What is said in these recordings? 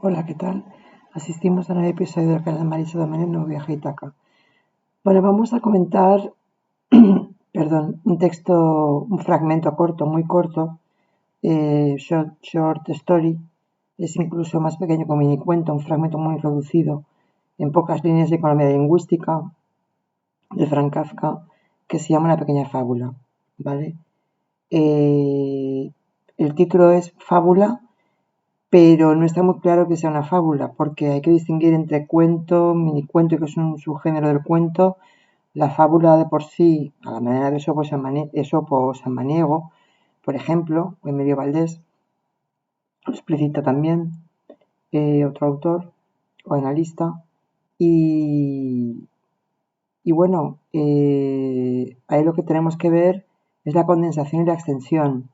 Hola, ¿qué tal? Asistimos a un nuevo episodio del canal Marisa Domene Nuevo Viaje a Ítaca. Bueno, vamos a comentar, un fragmento corto, muy corto, short story, es incluso más pequeño que un minicuento, un fragmento muy reducido, en pocas líneas de economía lingüística, de Franz Kafka, que se llama Una pequeña fábula, ¿vale? El título es Fábula, pero no está muy claro que sea una fábula, porque hay que distinguir entre cuento, minicuento, que es un subgénero del cuento, la fábula de por sí, a la manera de Esopo Samaniego, por ejemplo, o Emilio Valdés, lo explicita también otro autor o analista, y, ahí lo que tenemos que ver es la condensación y la extensión,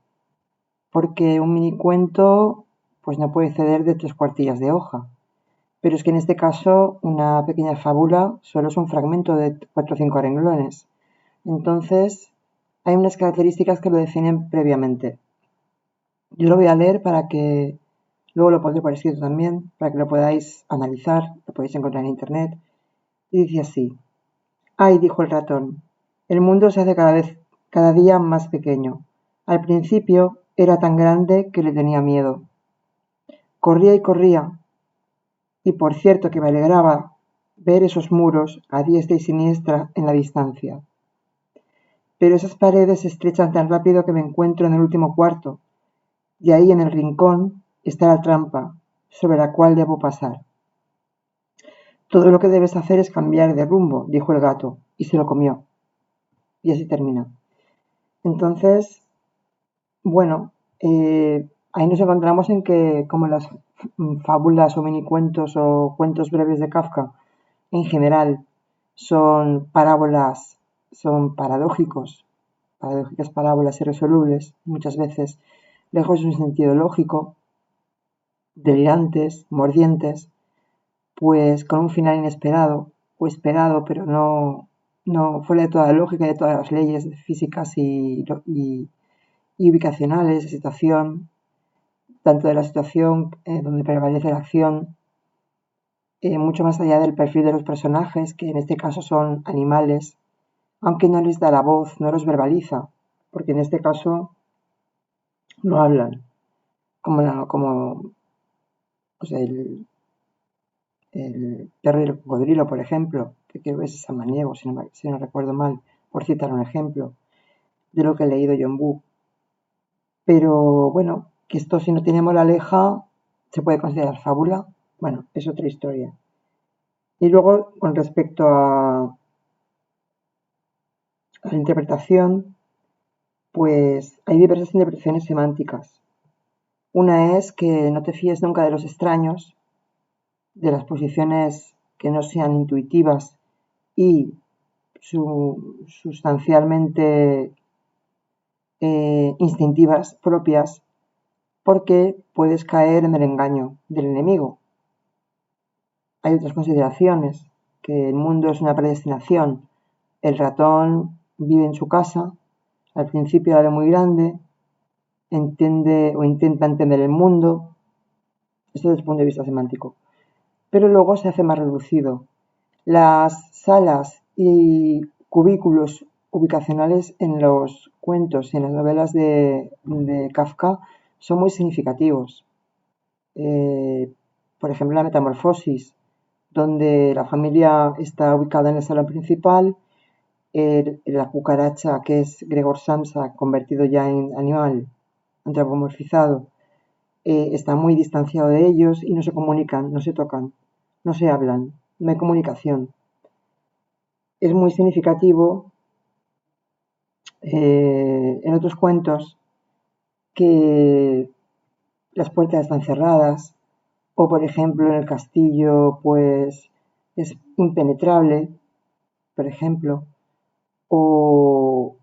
porque un minicuento pues no puede ceder de 3 cuartillas de hoja. Pero es que en este caso una pequeña fábula solo es un fragmento de 4 o 5 renglones. Entonces, hay unas características que lo definen previamente. Yo lo voy a leer para que luego lo pondré por escrito también, para que lo podáis analizar, lo podéis encontrar en internet. Y dice así: Ay, dijo el ratón, el mundo se hace cada día más pequeño. Al principio era tan grande que le tenía miedo. Corría y corría, y por cierto que me alegraba ver esos muros a diestra y siniestra en la distancia. Pero esas paredes se estrechan tan rápido que me encuentro en el último cuarto, y ahí en el rincón está la trampa sobre la cual debo pasar. Todo lo que debes hacer es cambiar de rumbo, dijo el gato, y se lo comió. Y así termina. Entonces, bueno, ahí nos encontramos en que, como las fábulas o minicuentos o cuentos breves de Kafka, en general son parábolas, son paradójicas parábolas irresolubles, muchas veces lejos de un sentido lógico, delirantes, mordientes, pues con un final inesperado o esperado, pero no fuera de toda lógica y de todas las leyes físicas y ubicacionales de situación, tanto de la situación donde prevalece la acción, mucho más allá del perfil de los personajes, que en este caso son animales, aunque no les da la voz, no los verbaliza, porque en este caso no hablan, como pues el perro y el cocodrilo, por ejemplo, que creo que es samaniego, si no recuerdo mal, por citar un ejemplo de lo que he leído yo en Book. Pero bueno, que esto si no tiene moraleja, se puede considerar fábula. Bueno, es otra historia. Y luego, con respecto a la interpretación, pues hay diversas interpretaciones semánticas. Una es que no te fíes nunca de los extraños, de las posiciones que no sean intuitivas y sustancialmente instintivas propias, porque puedes caer en el engaño del enemigo. Hay otras consideraciones, que el mundo es una predestinación. El ratón vive en su casa, al principio la ve muy grande, entiende o intenta entender el mundo, esto desde el punto de vista semántico, pero luego se hace más reducido. Las salas y cubículos ubicacionales en los cuentos y en las novelas de Kafka son muy significativos. Por ejemplo, la Metamorfosis, donde la familia está ubicada en el salón principal, la cucaracha, que es Gregor Samsa, convertido ya en animal, antropomorfizado, está muy distanciado de ellos y no se comunican, no se tocan, no se hablan, no hay comunicación. Es muy significativo en otros cuentos que las puertas están cerradas o, por ejemplo, en el castillo pues es impenetrable, por ejemplo, o,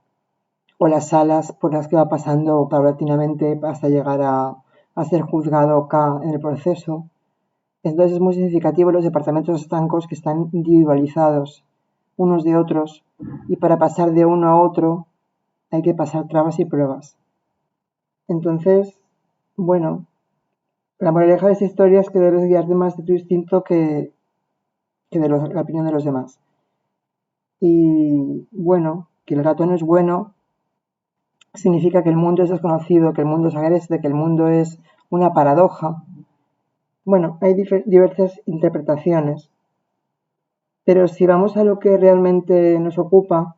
o las salas por las que va pasando paulatinamente hasta llegar a ser juzgado K en el proceso. Entonces es muy significativo los departamentos estancos que están individualizados unos de otros, y para pasar de uno a otro hay que pasar trabas y pruebas. Entonces, bueno, La moraleja de esta historia es que debes guiarte más de tu instinto que de la opinión de los demás. Y bueno, que el gato no es bueno significa que el mundo es desconocido, que el mundo es agreste, que el mundo es una paradoja. Bueno, hay diversas interpretaciones, pero si vamos a lo que realmente nos ocupa,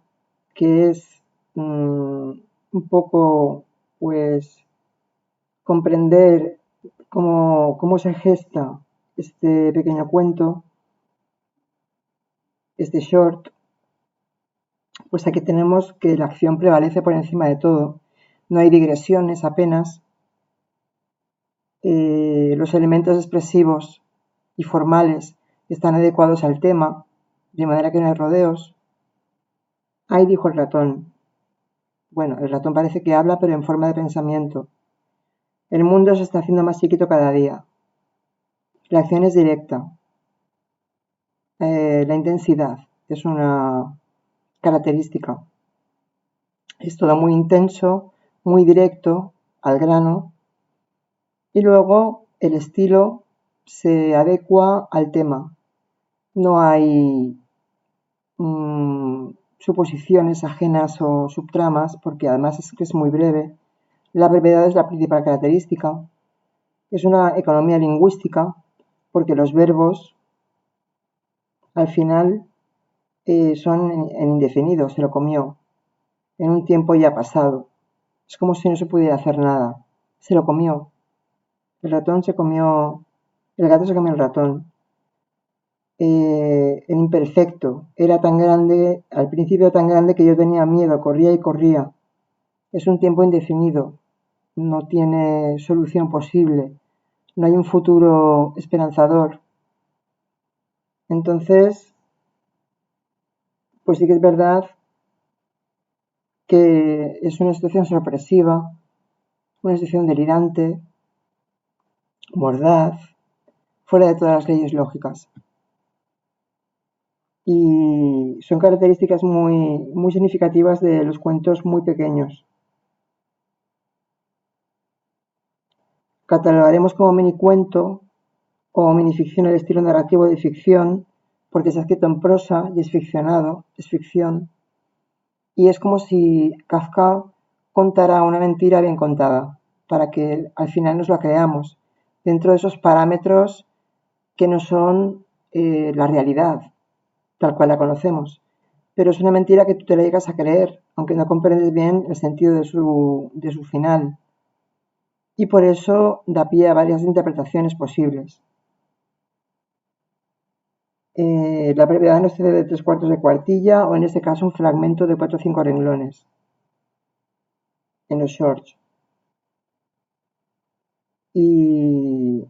que es un poco, pues, comprender cómo se gesta este pequeño cuento, este short, pues aquí tenemos que la acción prevalece por encima de todo. No hay digresiones apenas. Los elementos expresivos y formales están adecuados al tema, de manera que no hay rodeos. Ahí dijo el ratón. Bueno, el ratón parece que habla, pero en forma de pensamiento. El mundo se está haciendo más chiquito cada día. La acción es directa. La intensidad es una característica. Es todo muy intenso, muy directo, al grano. Y luego el estilo se adecua al tema. No hay suposiciones ajenas o subtramas, porque además es que es muy breve. La brevedad es la principal característica. Es una economía lingüística, porque los verbos al final son en indefinido, se lo comió, en un tiempo ya pasado. Es como si no se pudiera hacer nada. Se lo comió. El ratón se comió, el gato se comió el ratón. El imperfecto era tan grande, al principio tan grande que yo tenía miedo, corría y corría. Es un tiempo indefinido, no tiene solución posible, no hay un futuro esperanzador. Entonces, pues sí que es verdad que es una situación sorpresiva, una situación delirante, mordaz, fuera de todas las leyes lógicas. Y son características muy significativas de los cuentos muy pequeños. Catalogaremos como minicuento o minificción el estilo narrativo de ficción, porque se ha escrito en prosa y es ficcionado, es ficción. Y es como si Kafka contara una mentira bien contada, para que al final nos la creamos, dentro de esos parámetros que no son la realidad, tal cual la conocemos. Pero es una mentira que tú te la llegas a creer, aunque no comprendes bien el sentido de su final. Y por eso da pie a varias interpretaciones posibles. La brevedad no excede de 3/4 de cuartilla o en este caso un fragmento de 4 o 5 renglones en los shorts. Y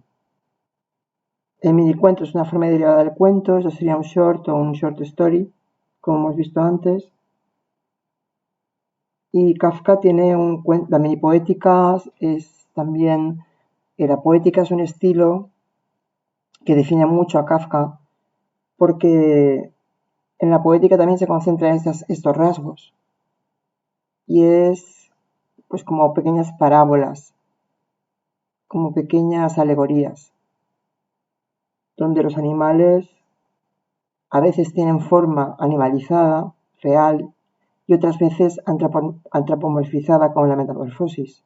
el minicuento es una forma derivada del cuento, eso sería un short o un short story, como hemos visto antes. Y Kafka tiene un cuento, la mini poética es también, la poética es un estilo que define mucho a Kafka, porque en la poética también se concentran estos rasgos. Y es pues como pequeñas parábolas, como pequeñas alegorías, donde los animales a veces tienen forma animalizada, real, y otras veces antropomorfizada como la metamorfosis.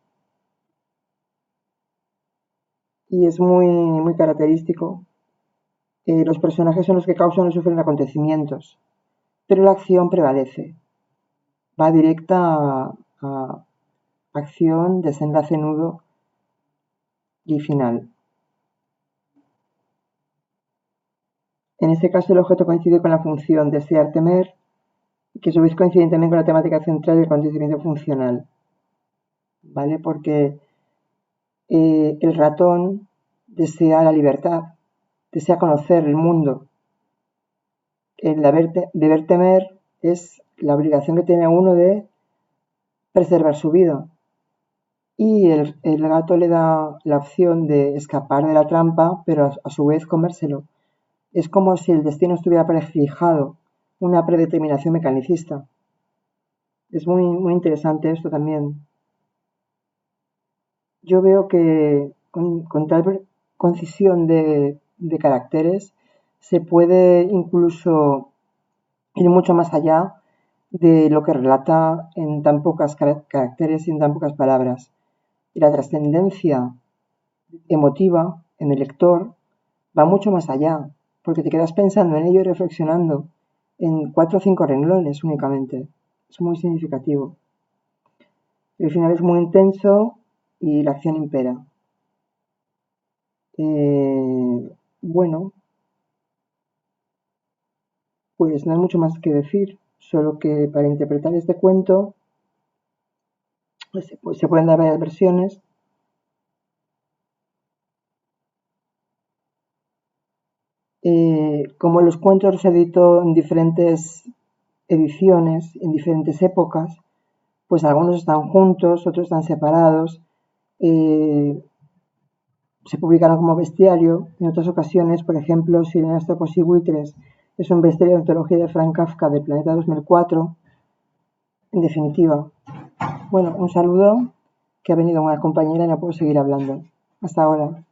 Y es muy característico. Los personajes son los que causan o sufren acontecimientos, pero la acción prevalece. Va directa a acción, desenlace, nudo y final. En este caso el objeto coincide con la función desear temer, que a su vez coincide también con la temática central del acontecimiento funcional, ¿vale? Porque el ratón desea la libertad, desea conocer el mundo. El deber temer es la obligación que tiene uno de preservar su vida. Y el gato le da la opción de escapar de la trampa, pero a su vez comérselo. Es como si el destino estuviera prefijado, una predeterminación mecanicista. Es muy interesante esto también. Yo veo que con tal concisión de caracteres se puede incluso ir mucho más allá de lo que relata en tan pocos caracteres y en tan pocas palabras. Y la trascendencia emotiva en el lector va mucho más allá, porque te quedas pensando en ello y reflexionando en 4 o 5 renglones únicamente. Es muy significativo. El final es muy intenso y la acción impera. Bueno, pues no hay mucho más que decir, solo que para interpretar este cuento pues se pueden dar varias versiones. Como los cuentos se editó en diferentes ediciones, en diferentes épocas, pues algunos están juntos, otros están separados, se publicaron como bestiario. En otras ocasiones, por ejemplo, Sirenas, topos y buitres es un bestiario de antología de Frank Kafka del Planeta 2004. En definitiva, bueno, un saludo, que ha venido una compañera y no puedo seguir hablando. Hasta ahora.